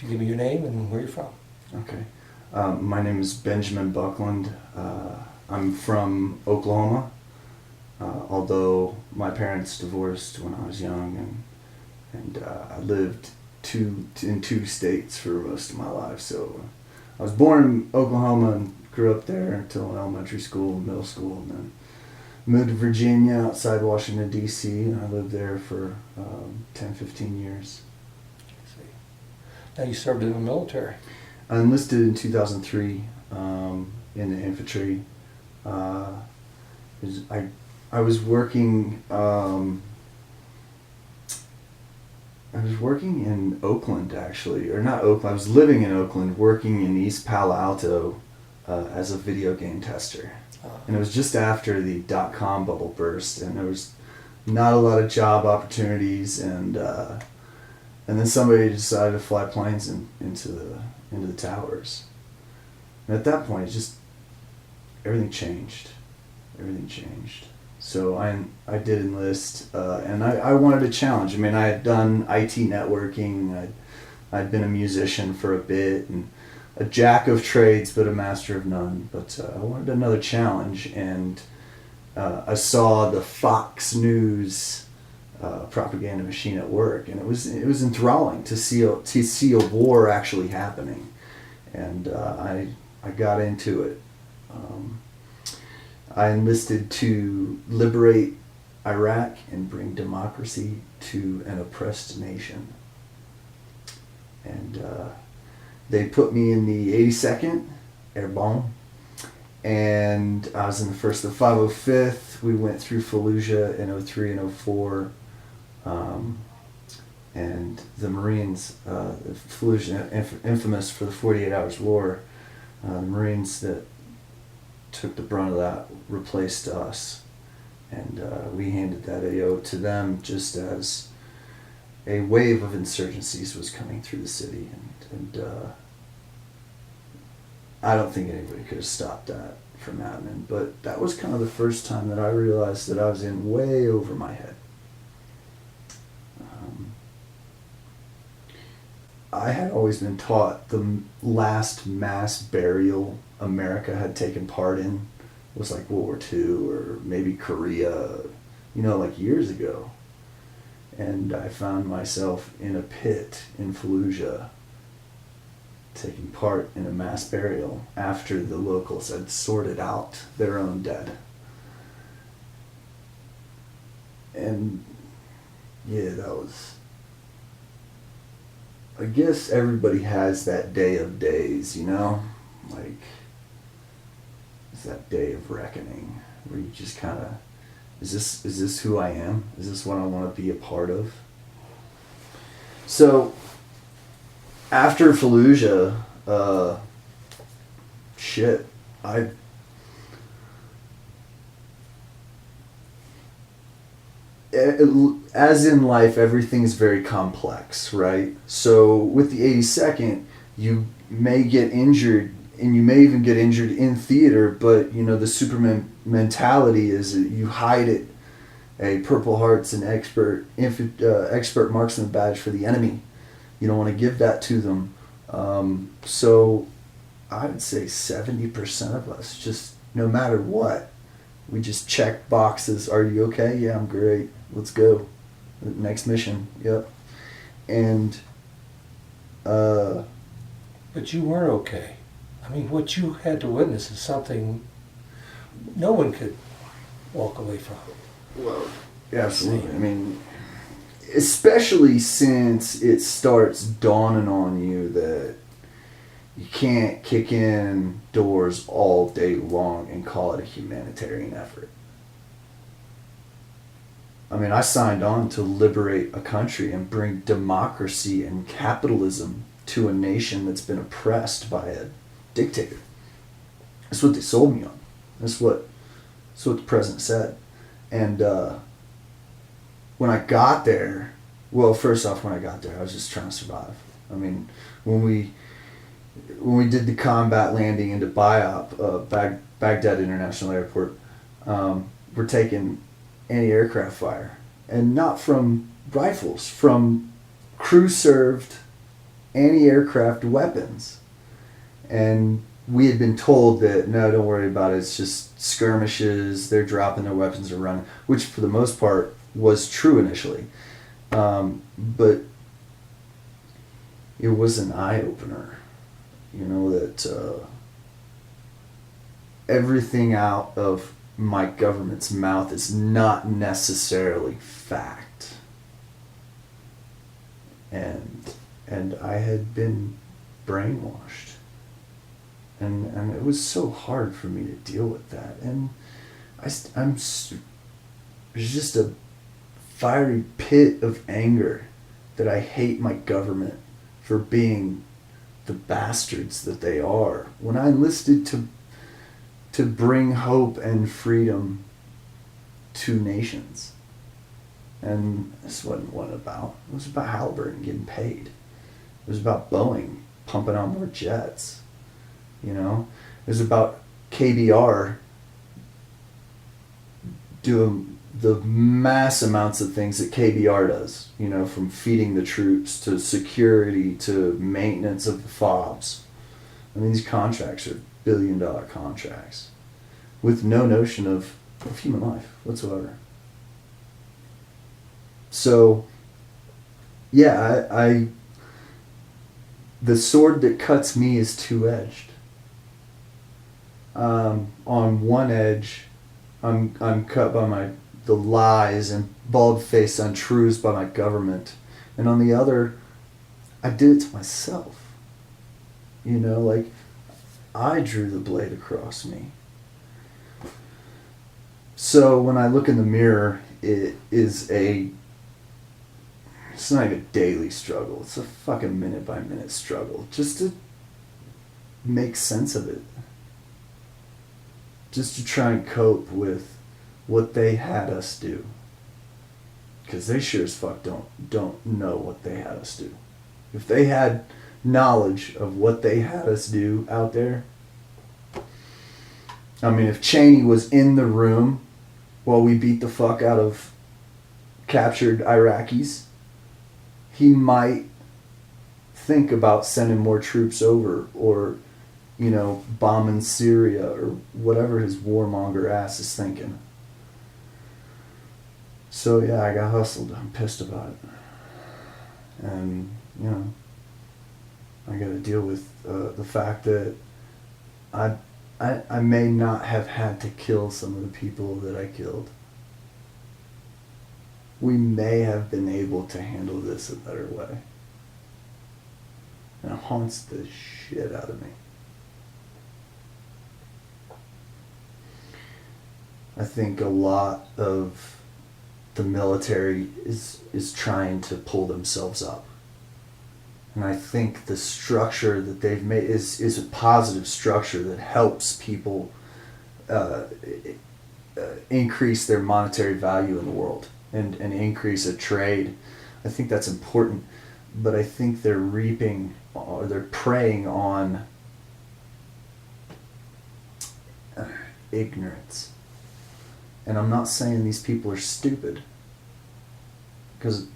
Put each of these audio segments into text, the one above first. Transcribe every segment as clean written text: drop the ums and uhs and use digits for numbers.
If you give me your name and where you're from. Okay. My name is Benjamin Buckland. I'm from Oklahoma, although my parents divorced when I was young, and I lived in two states for most of my life. So I was born in Oklahoma and grew up there until elementary school, middle school, and then moved to Virginia outside Washington, D.C., and I lived there for 10, 15 years. I see. Now you served in the military. I enlisted in 2003 in the infantry. I was working. I was working in Oakland, actually, or not Oakland. I was living in Oakland, working in East Palo Alto as a video game tester. And it was just after the .com bubble burst, and there was not a lot of job opportunities, and then somebody decided to fly planes into the towers. And at that point, everything changed. Everything changed. So I did enlist, and I wanted a challenge. I mean, I had done IT networking. I'd been a musician for a bit, and a jack of trades, but a master of none. But I wanted another challenge, and I saw the Fox News propaganda machine at work, and it was enthralling to see a war actually happening, and I got into it. I enlisted to liberate Iraq and bring democracy to an oppressed nation, and they put me in the 82nd Airborne, and I was in the 1st of 505th. We went through Fallujah in 03 and 04, and the Marines, Fallujah, infamous for the 48 Hours War, the Marines that took the brunt of that replaced us, and we handed that AO to them just as a wave of insurgencies was coming through the city, and I don't think anybody could have stopped that from happening, but that was kind of the first time that I realized that I was in way over my head. I had always been taught the last mass burial America had taken part in was like World War II or maybe Korea, like years ago. And I found myself in a pit in Fallujah taking part in a mass burial after the locals had sorted out their own dead. And yeah, that was... I guess everybody has that day of days, like it's that day of reckoning where you just kind of, is this who I am? Is this what I want to be a part of? So after Fallujah, as in life, everything's very complex, right? So with the 82nd, you may get injured, and you may even get injured in theater, but the Superman mentality is that you hide it. A Purple Heart's an expert marksman badge for the enemy. You don't want to give that to them. So I would say 70% of us, just no matter what, we just check boxes. Are you okay? Yeah, I'm great. Let's go. Next mission. Yep. And but you weren't okay. I mean, what you had to witness is something no one could walk away from. Well, absolutely. I mean, especially since it starts dawning on you that you can't kick in doors all day long and call it a humanitarian effort. I mean, I signed on to liberate a country and bring democracy and capitalism to a nation that's been oppressed by a dictator. That's what they sold me on. That's what the president said. And when I got there, well, first off, when I got there, I was just trying to survive. I mean, when we did the combat landing into BIAP, Baghdad International Airport, we're taking anti-aircraft fire, and not from rifles, from crew-served anti-aircraft weapons. And we had been told that, no, don't worry about it, it's just skirmishes, they're dropping their weapons around, which for the most part was true initially. But it was an eye-opener, that everything out of my government's mouth is not necessarily fact. And I had been brainwashed. And it was so hard for me to deal with that. And there's just a fiery pit of anger that I hate my government for being the bastards that they are. When I enlisted to bring hope and freedom to nations. And this wasn't what it was about. It was about Halliburton getting paid. It was about Boeing pumping out more jets. It was about KBR doing the mass amounts of things that KBR does, from feeding the troops to security to maintenance of the FOBs. I mean, these contracts are billion-dollar contracts with no notion of human life whatsoever. So, yeah, I the sword that cuts me is two-edged. On one edge, I'm cut by the lies and bald-faced untruths by my government, and on the other, I did it to myself. I drew the blade across me. So when I look in the mirror, it's not even a daily struggle. It's a fucking minute-by-minute struggle just to make sense of it. Just to try and cope with what they had us do. Because they sure as fuck don't know what they had us do. If they had knowledge of what they had us do out there, I mean, if Cheney was in the room while we beat the fuck out of captured Iraqis, he might think about sending more troops over, or bombing Syria, or whatever his warmonger ass is thinking. So yeah, I got hustled. I'm pissed about it. And, I gotta deal with the fact that I may not have had to kill some of the people that I killed. We may have been able to handle this a better way. And it haunts the shit out of me. I think a lot of the military is trying to pull themselves up. And I think the structure that they've made is a positive structure that helps people increase their monetary value in the world and increase a trade. I think that's important. But I think they're preying on ignorance. And I'm not saying these people are stupid, because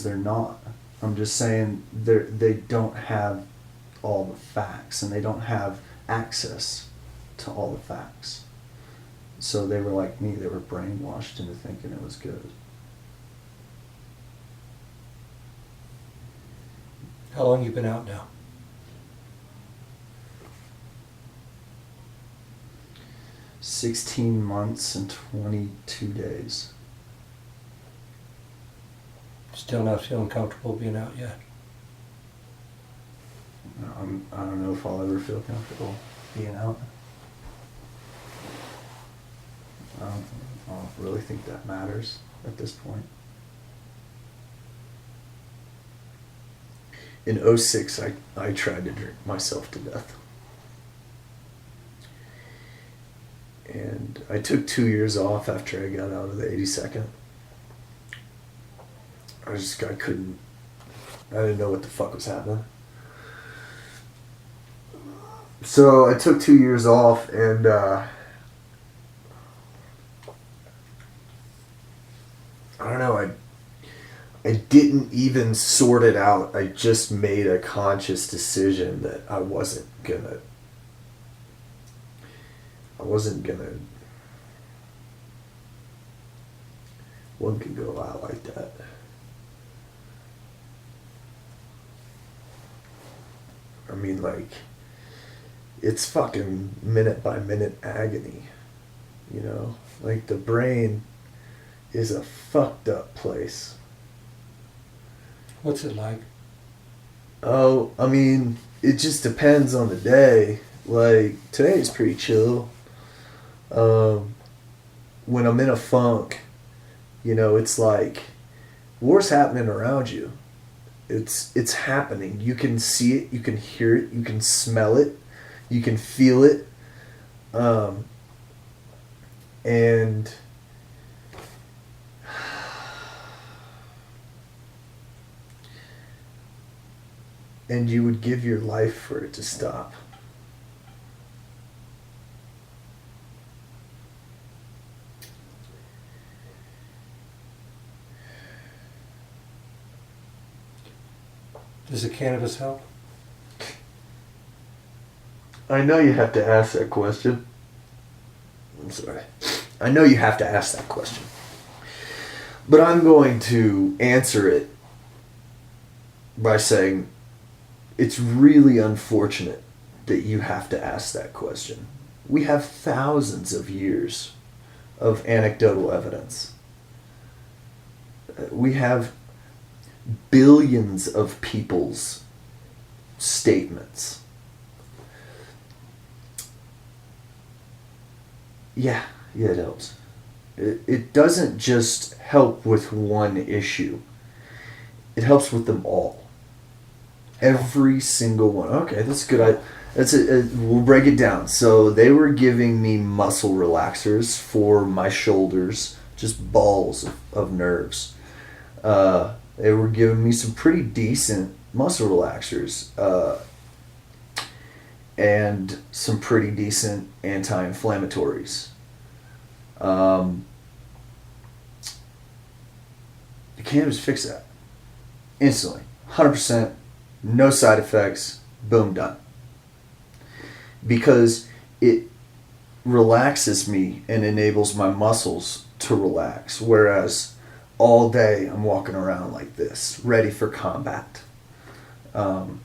they're not. I'm just saying they don't have all the facts, and they don't have access to all the facts. So they were like me, they were brainwashed into thinking it was good. How long you been out now? 16 months and 22 days. Still not feeling comfortable being out yet? I don't know if I'll ever feel comfortable being out. I don't really think that matters at this point. In 2006, I tried to drink myself to death. And I took 2 years off after I got out of the 82nd. I didn't know what the fuck was happening. So I took 2 years off, and I don't know, I didn't even sort it out. I just made a conscious decision that I wasn't gonna wasn't go out like that. I mean, like, it's fucking minute by minute agony, you know? Like, the brain is a fucked up place. What's it like? Oh, I mean, it just depends on the day. Like, today is pretty chill. When I'm in a funk, you know, it's like war's happening around you. It's happening. You can see it, you can hear it, you can smell it, you can feel it. And you would give your life for it to stop. Does the cannabis help? I know you have to ask that question. I'm sorry. I know you have to ask that question. But I'm going to answer it by saying it's really unfortunate that you have to ask that question. We have thousands of years of anecdotal evidence. We have billions of people's statements. Yeah, it helps. It doesn't just help with one issue. It helps with them all. Every single one. Okay, that's good. We'll break it down. So they were giving me muscle relaxers for my shoulders, just balls of nerves. They were giving me some pretty decent muscle relaxers and some pretty decent anti-inflammatories. The cannabis fixed that instantly, 100%, no side effects, boom, done. Because it relaxes me and enables my muscles to relax, whereas all day I'm walking around like this, ready for combat. And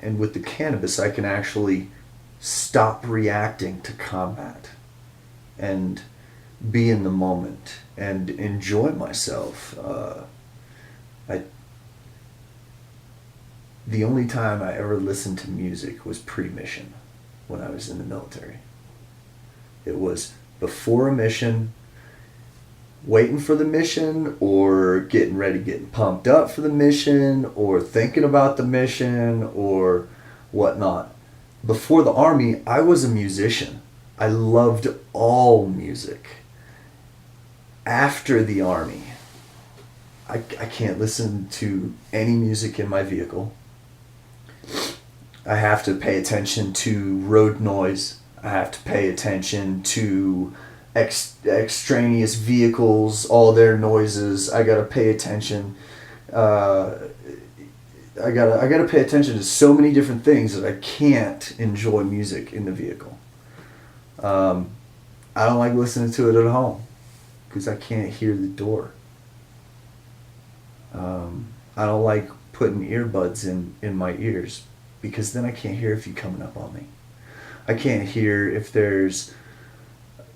with the cannabis, I can actually stop reacting to combat and be in the moment and enjoy myself. The only time I ever listened to music was pre-mission when I was in the military. It was before a mission, waiting for the mission, or getting ready, getting pumped up for the mission, or thinking about the mission, or whatnot. Before the Army, I was a musician. I loved all music. After the Army, I can't listen to any music in my vehicle. I have to pay attention to road noise. I have to pay attention to extraneous vehicles, all their noises. I gotta pay attention. I gotta pay attention to so many different things that I can't enjoy music in the vehicle. I don't like listening to it at home because I can't hear the door. I don't like putting earbuds in my ears because then I can't hear if you're coming up on me. I can't hear if there's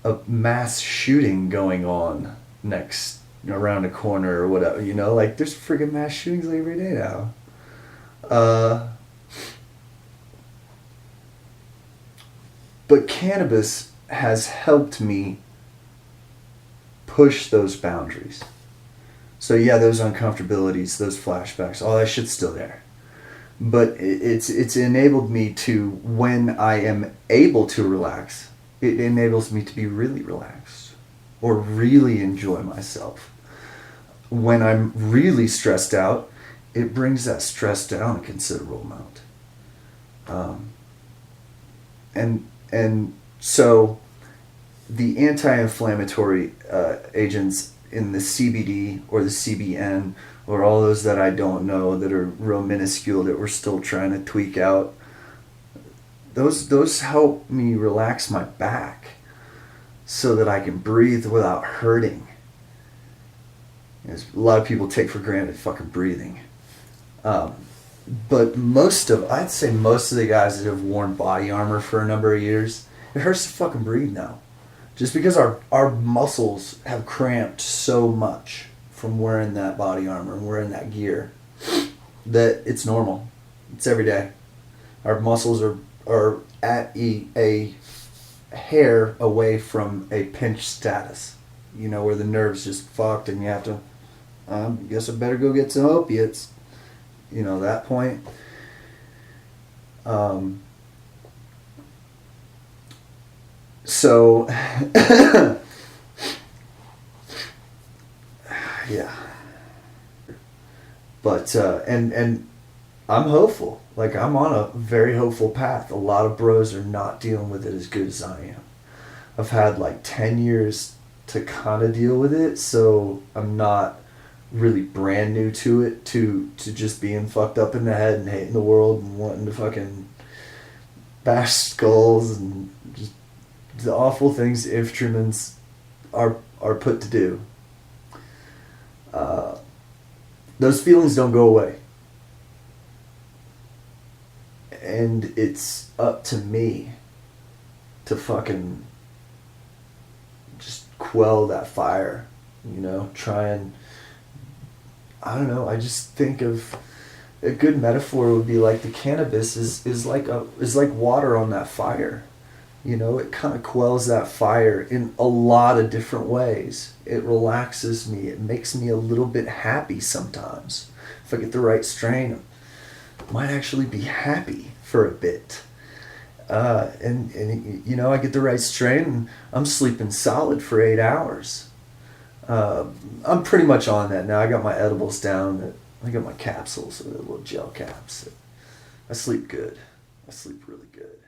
a mass shooting going on next around a corner or whatever, you know, like there's friggin' mass shootings every day now. But cannabis has helped me push those boundaries. So yeah, those uncomfortabilities, those flashbacks, all that shit's still there. But it's enabled me to, when I am able to relax, it enables me to be really relaxed or really enjoy myself. When I'm really stressed out, it brings that stress down a considerable amount. And so the anti-inflammatory agents in the CBD or the CBN or all those that I don't know that are real minuscule that we're still trying to tweak out. Those help me relax my back so that I can breathe without hurting. A lot of people take for granted fucking breathing. But I'd say most of the guys that have worn body armor for a number of years, it hurts to fucking breathe now. Just because our muscles have cramped so much from wearing that body armor and wearing that gear that it's normal. It's every day. Our muscles are at a hair away from a pinch status. You know, where the nerve's just fucked and you have to, I guess I better go get some opiates. You know, that point. So, yeah. But, and I'm hopeful. Like, I'm on a very hopeful path. A lot of bros are not dealing with it as good as I am. I've had like 10 years to kind of deal with it, so I'm not really brand new to it, to just being fucked up in the head and hating the world and wanting to fucking bash skulls and just the awful things infantrymen are put to do. Those feelings don't go away. And it's up to me to fucking just quell that fire, you know, try and, I don't know, I just think of a good metaphor would be like the cannabis is like water on that fire. You know, it kind of quells that fire in a lot of different ways. It relaxes me. It makes me a little bit happy sometimes. If I get the right strain, I might actually be happy for a bit. And you know, I get the right strain and I'm sleeping solid for 8 hours. I'm pretty much on that now. I got my edibles down. I got my capsules, the little gel caps. I sleep good. I sleep really good.